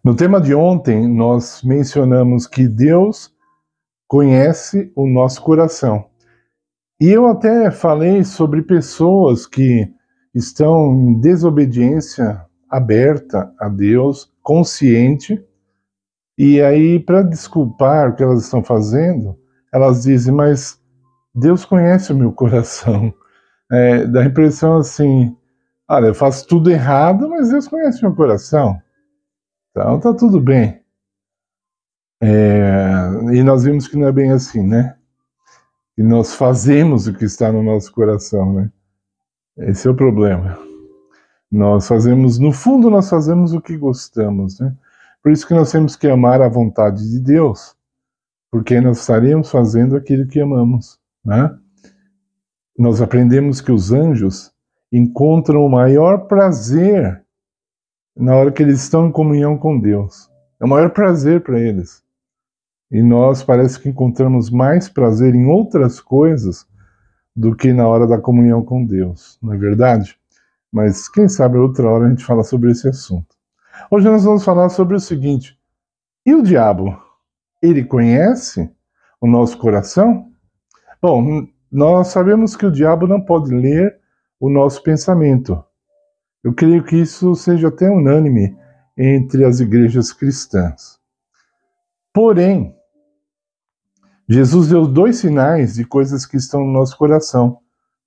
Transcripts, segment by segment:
No tema de ontem, nós mencionamos que Deus conhece o nosso coração. E eu até falei sobre pessoas que estão em desobediência aberta a Deus, consciente, e aí, para desculpar o que elas estão fazendo, elas dizem, mas Deus conhece o meu coração. Dá a impressão assim, olha, eu faço tudo errado, mas Deus conhece o meu coração. Então tá tudo bem. E nós vimos que não é bem assim, né? E nós fazemos o que está no nosso coração, né? Esse é o problema. Nós fazemos, no fundo, nós fazemos o que gostamos, né? Por isso que nós temos que amar a vontade de Deus, porque nós estaremos fazendo aquilo que amamos, né? Nós aprendemos que os anjos encontram o maior prazer na hora que eles estão em comunhão com Deus. É o maior prazer para eles. E nós parece que encontramos mais prazer em outras coisas do que na hora da comunhão com Deus, não é verdade? Mas quem sabe outra hora a gente fala sobre esse assunto. Hoje nós vamos falar sobre o seguinte: e o diabo? Ele conhece o nosso coração? Bom, nós sabemos que o diabo não pode ler o nosso pensamento. Eu creio que isso seja até unânime entre as igrejas cristãs. Porém, Jesus deu 2 sinais de coisas que estão no nosso coração.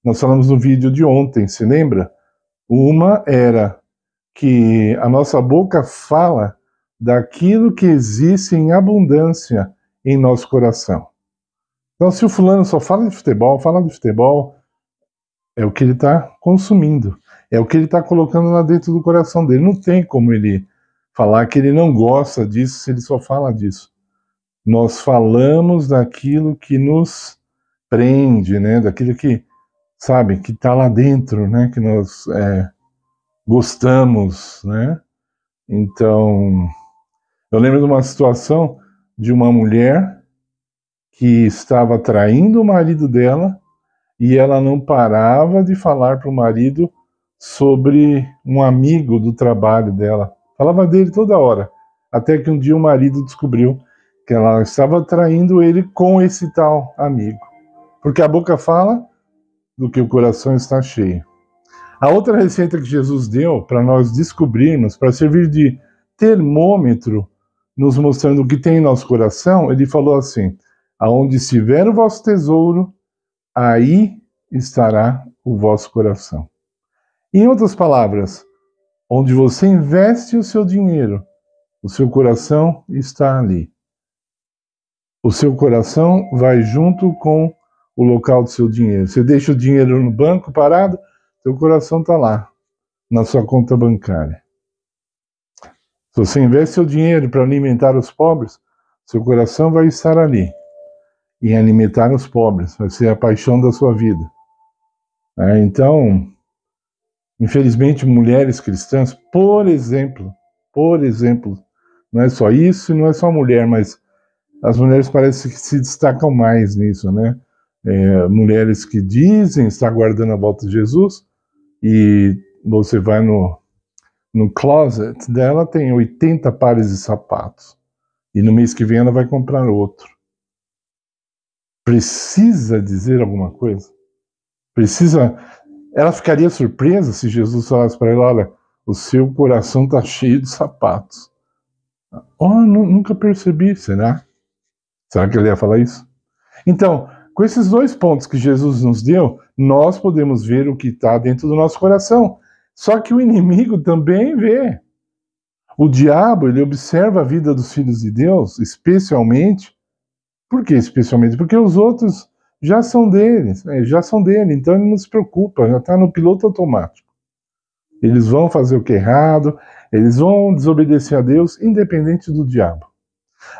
Nós falamos no vídeo de ontem, se lembra? Uma era que a nossa boca fala daquilo que existe em abundância em nosso coração. Então, se o fulano só fala de futebol, é o que ele está consumindo, é o que ele está colocando lá dentro do coração dele. Não tem como ele falar que ele não gosta disso se ele só fala disso. Nós falamos daquilo que nos prende, né? Daquilo que, sabe, que está lá dentro, né? Que nós gostamos, né? Então, eu lembro de uma situação de uma mulher que estava traindo o marido dela e ela não parava de falar para o marido sobre um amigo do trabalho dela. Falava dele toda hora, até que um dia o marido descobriu que ela estava traindo ele com esse tal amigo. Porque a boca fala do que o coração está cheio. A outra receita que Jesus deu para nós descobrirmos, para servir de termômetro, nos mostrando o que tem em nosso coração, ele falou assim: aonde estiver o vosso tesouro, aí estará o vosso coração. Em outras palavras, onde você investe o seu dinheiro, o seu coração está ali. O seu coração vai junto com o local do seu dinheiro. Você deixa o dinheiro no banco parado, seu coração está lá, na sua conta bancária. Se você investe seu dinheiro para alimentar os pobres, seu coração vai estar ali. E alimentar os pobres vai ser a paixão da sua vida. Então, infelizmente, mulheres cristãs, por exemplo, não é só isso e não é só mulher, mas as mulheres parecem que se destacam mais nisso, né? Mulheres que dizem estar guardando a volta de Jesus e você vai no closet dela, tem 80 pares de sapatos e no mês que vem ela vai comprar outro. Precisa dizer alguma coisa? Ela ficaria surpresa se Jesus falasse para ela: olha, o seu coração está cheio de sapatos. Nunca percebi, será? Será que ele ia falar isso? Então, com esses 2 pontos que Jesus nos deu, nós podemos ver o que está dentro do nosso coração. Só que o inimigo também vê. O diabo, ele observa a vida dos filhos de Deus, especialmente. Por que especialmente? Porque os outros já são dele, então ele não se preocupa, já está no piloto automático. Eles vão fazer o que é errado, eles vão desobedecer a Deus, independente do diabo.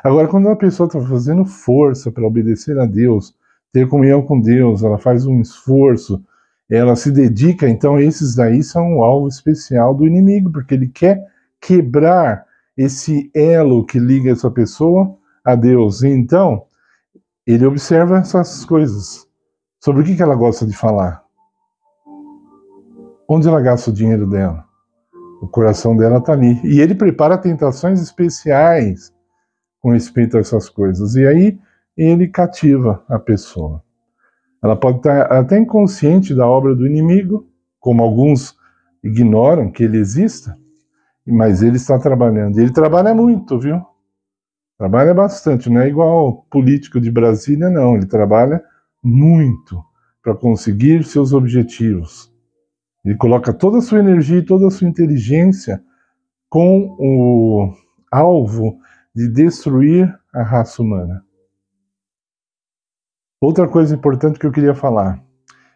Agora, quando uma pessoa está fazendo força para obedecer a Deus, ter comunhão com Deus, ela faz um esforço, ela se dedica, então esses daí são um alvo especial do inimigo, porque ele quer quebrar esse elo que liga essa pessoa a Deus. E então, ele observa essas coisas. Sobre o que ela gosta de falar. Onde ela gasta o dinheiro dela. O coração dela está ali. E ele prepara tentações especiais com respeito a essas coisas. E aí ele cativa a pessoa. Ela pode estar até inconsciente da obra do inimigo, como alguns ignoram que ele exista, mas ele está trabalhando. E ele trabalha muito, viu? Trabalha bastante. Não é igual político de Brasília, não. Ele trabalha muito para conseguir seus objetivos. Ele coloca toda a sua energia e toda a sua inteligência com o alvo de destruir a raça humana. Outra coisa importante que eu queria falar.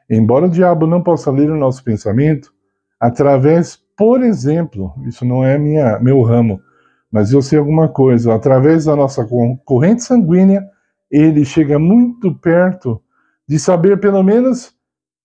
Embora o diabo não possa ler o nosso pensamento, através, por exemplo, isso não é meu ramo, mas eu sei alguma coisa, através da nossa corrente sanguínea, ele chega muito perto de saber pelo menos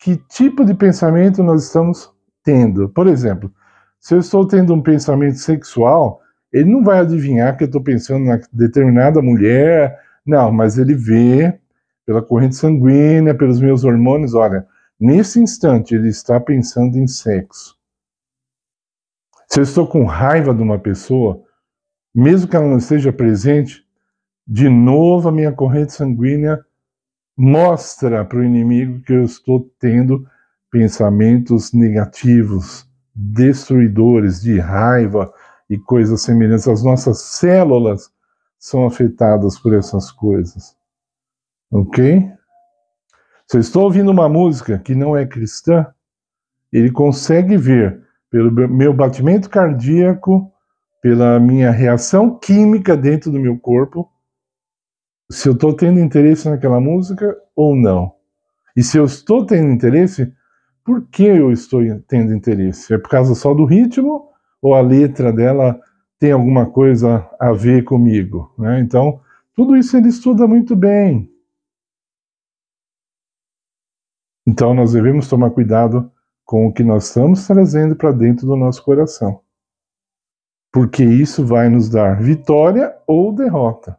que tipo de pensamento nós estamos tendo. Por exemplo, se eu estou tendo um pensamento sexual, ele não vai adivinhar que eu estou pensando na determinada mulher, não, mas ele vê pela corrente sanguínea, pelos meus hormônios, olha, nesse instante ele está pensando em sexo. Se eu estou com raiva de uma pessoa, mesmo que ela não esteja presente, de novo a minha corrente sanguínea mostra para o inimigo que eu estou tendo pensamentos negativos, destruidores, de raiva e coisas semelhantes. As nossas células são afetadas por essas coisas. Ok? Se eu estou ouvindo uma música que não é cristã, ele consegue ver pelo meu batimento cardíaco, pela minha reação química dentro do meu corpo, se eu estou tendo interesse naquela música ou não. E se eu estou tendo interesse, por que eu estou tendo interesse? É por causa só do ritmo ou a letra dela tem alguma coisa a ver comigo? Né? Então, tudo isso ele estuda muito bem. Então, nós devemos tomar cuidado com o que nós estamos trazendo para dentro do nosso coração. Porque isso vai nos dar vitória ou derrota.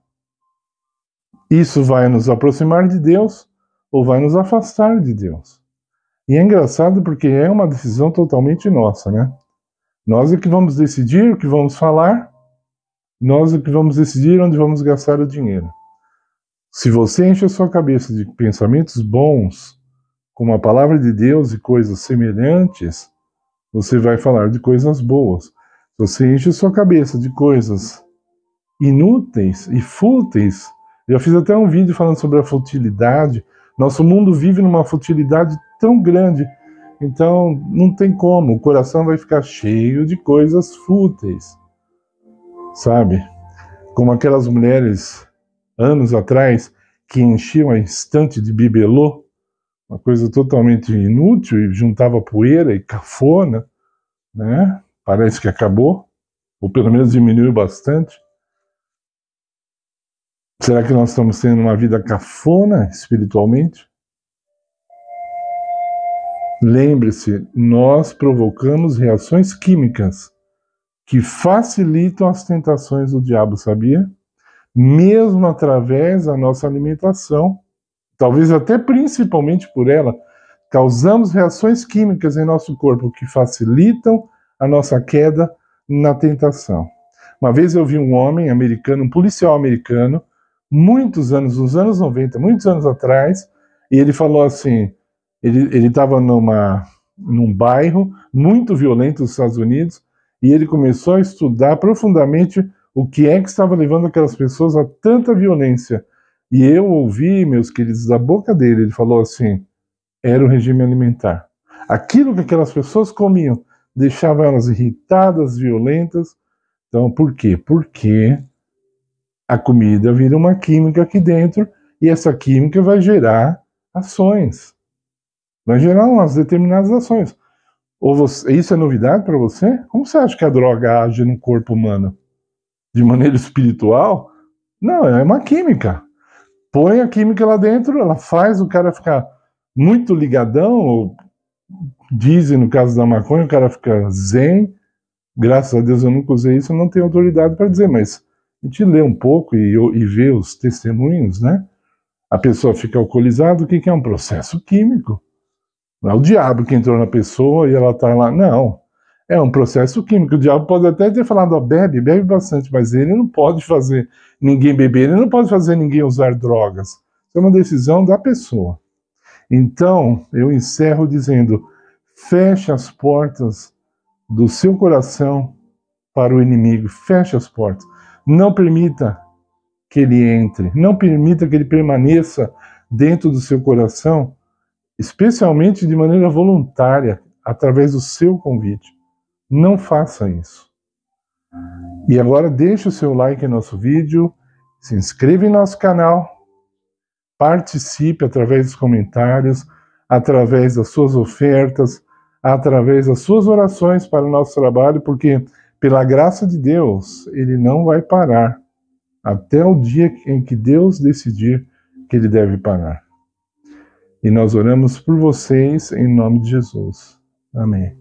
Isso vai nos aproximar de Deus ou vai nos afastar de Deus. E é engraçado porque é uma decisão totalmente nossa, né? Nós é que vamos decidir o que vamos falar, nós é que vamos decidir onde vamos gastar o dinheiro. Se você enche a sua cabeça de pensamentos bons, como a palavra de Deus e coisas semelhantes, você vai falar de coisas boas. Se você enche a sua cabeça de coisas inúteis e fúteis, eu fiz até um vídeo falando sobre a futilidade. Nosso mundo vive numa futilidade tão grande, então não tem como, o coração vai ficar cheio de coisas fúteis, sabe? Como aquelas mulheres, anos atrás, que enchiam a estante de bibelô, uma coisa totalmente inútil, e juntava poeira e cafona, né? Parece que acabou, ou pelo menos diminuiu bastante. Será que nós estamos tendo uma vida cafona espiritualmente? Lembre-se, nós provocamos reações químicas que facilitam as tentações do diabo, sabia? Mesmo através da nossa alimentação, talvez até principalmente por ela, causamos reações químicas em nosso corpo que facilitam a nossa queda na tentação. Uma vez eu vi um homem americano, um policial americano, muitos anos, nos anos 90, muitos anos atrás, e ele falou assim, ele estava num bairro muito violento dos Estados Unidos, e ele começou a estudar profundamente o que é que estava levando aquelas pessoas a tanta violência. E eu ouvi, meus queridos, da boca dele, ele falou assim, era o regime alimentar. Aquilo que aquelas pessoas comiam deixava elas irritadas, violentas. Então, por quê? Porque a comida vira uma química aqui dentro e essa química vai gerar ações. Vai gerar umas determinadas ações. Isso é novidade para você? Como você acha que a droga age no corpo humano? De maneira espiritual? Não, é uma química. Põe a química lá dentro, ela faz o cara ficar muito ligadão, ou dizem no caso da maconha, o cara fica zen. Graças a Deus eu nunca usei isso, eu não tenho autoridade para dizer, mas a gente lê um pouco e vê os testemunhos, né? A pessoa fica alcoolizada, o que é um processo químico? Não é o diabo que entrou na pessoa e ela está lá, não. É um processo químico. O diabo pode até ter falado, ó, bebe bastante, mas ele não pode fazer ninguém beber, ele não pode fazer ninguém usar drogas. Isso é uma decisão da pessoa. Então, eu encerro dizendo, feche as portas do seu coração para o inimigo, feche as portas. Não permita que ele entre, não permita que ele permaneça dentro do seu coração, especialmente de maneira voluntária, através do seu convite. Não faça isso. E agora deixe o seu like em nosso vídeo, se inscreva em nosso canal, participe através dos comentários, através das suas ofertas, através das suas orações para o nosso trabalho, porque pela graça de Deus, ele não vai parar até o dia em que Deus decidir que ele deve parar. E nós oramos por vocês em nome de Jesus. Amém.